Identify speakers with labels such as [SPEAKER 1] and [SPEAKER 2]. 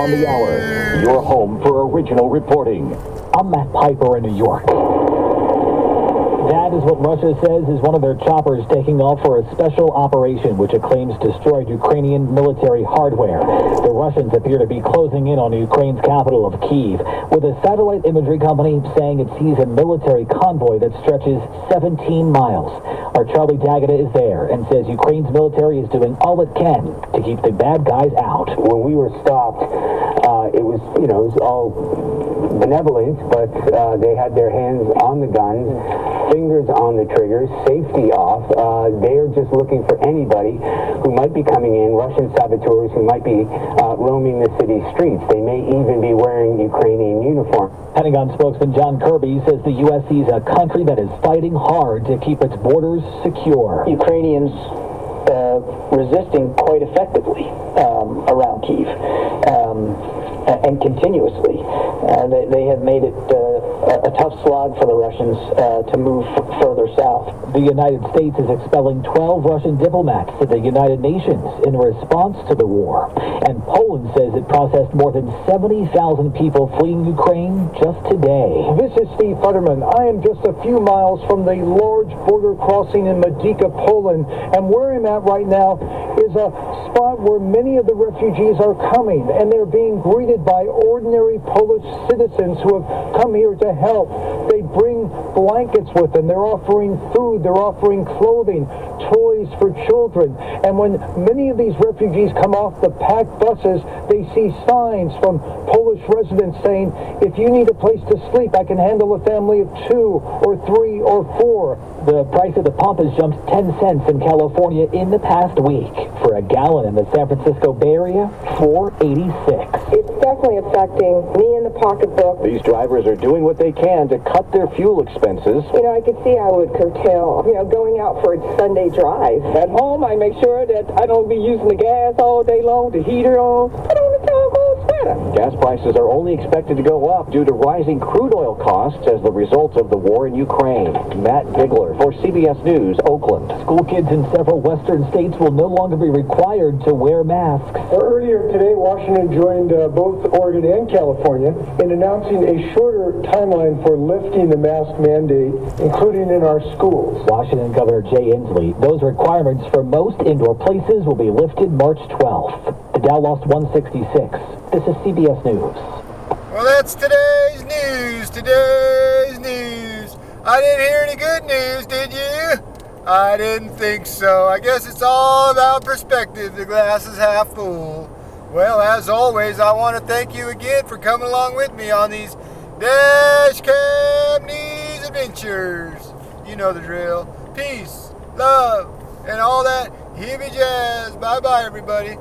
[SPEAKER 1] On the Hour, your home for original reporting. I'm Matt Piper in New York. That is what Russia says is one of their choppers taking off for a special operation which it claims destroyed Ukrainian military hardware. The Russians appear to be closing in on Ukraine's capital of Kyiv, with a satellite imagery company saying it sees a military convoy that stretches 17 miles. Our Charlie Daggett is there and says Ukraine's military is doing all it can to keep the bad guys out.
[SPEAKER 2] When we were stopped, it was all benevolent, but they had their hands on the guns, fingers on the triggers, safety off. They are just looking for anybody who might be coming in, Russian saboteurs who might be roaming the city streets. They may even be wearing Ukrainian uniform.
[SPEAKER 1] Pentagon spokesman John Kirby says the U.S. sees a country that is fighting hard to keep its borders secure.
[SPEAKER 3] Ukrainians resisting quite effectively around Kyiv and continuously. They have made it a tough slog for the Russians to move further south.
[SPEAKER 1] The United States is expelling 12 Russian diplomats to the United Nations in response to the war. And Poland says it processed more than 70,000 people fleeing Ukraine just today.
[SPEAKER 4] This is Steve Futterman. I am just a few miles from the large border crossing in Medyka, Poland, and where I'm at right now is a spot where many of the refugees are coming, and they're being greeted by ordinary Polish citizens who have come here to help. They bring blankets with them. They're offering food. They're offering clothing, toys for children. And when many of these refugees come off the packed buses, they see signs from Polish residents saying, if you need a place to sleep, I can handle a family of 2 or 3 or 4.
[SPEAKER 1] The price of the pump has jumped 10 cents in California in the past week. For a gallon in the San Francisco Bay Area, $4.86.
[SPEAKER 5] It's definitely affecting me in the pocketbook.
[SPEAKER 6] These drivers are doing what they can to cut their fuel expenses.
[SPEAKER 5] I could see I would curtail, going out for a Sunday drive.
[SPEAKER 7] At home, I make sure that I don't be using the gas all day long, the heater on. Put on the doggone sweater.
[SPEAKER 6] Gas prices are only expected to go up due to rising crude oil costs as the result of the war in Ukraine. Matt Bigler for CBS News, Oakland.
[SPEAKER 1] School kids in several western states will no longer be required to wear masks.
[SPEAKER 4] Earlier today, Washington joined both Oregon and California in announcing a shorter timeline for lifting the mask mandate, including in our schools.
[SPEAKER 1] Washington Governor Jay Inslee, those requirements for most indoor places will be lifted March 12th. The Dow lost 166. This is CBS News.
[SPEAKER 8] Well, that's today's news. I didn't hear any good news, did you? I didn't think so. I guess it's all about perspective. The glass is half full. Well, as always, I want to thank you again for coming along with me on these Dashcam News adventures. You know the drill. Peace, love, and all that hippie jazz. Bye-bye, everybody.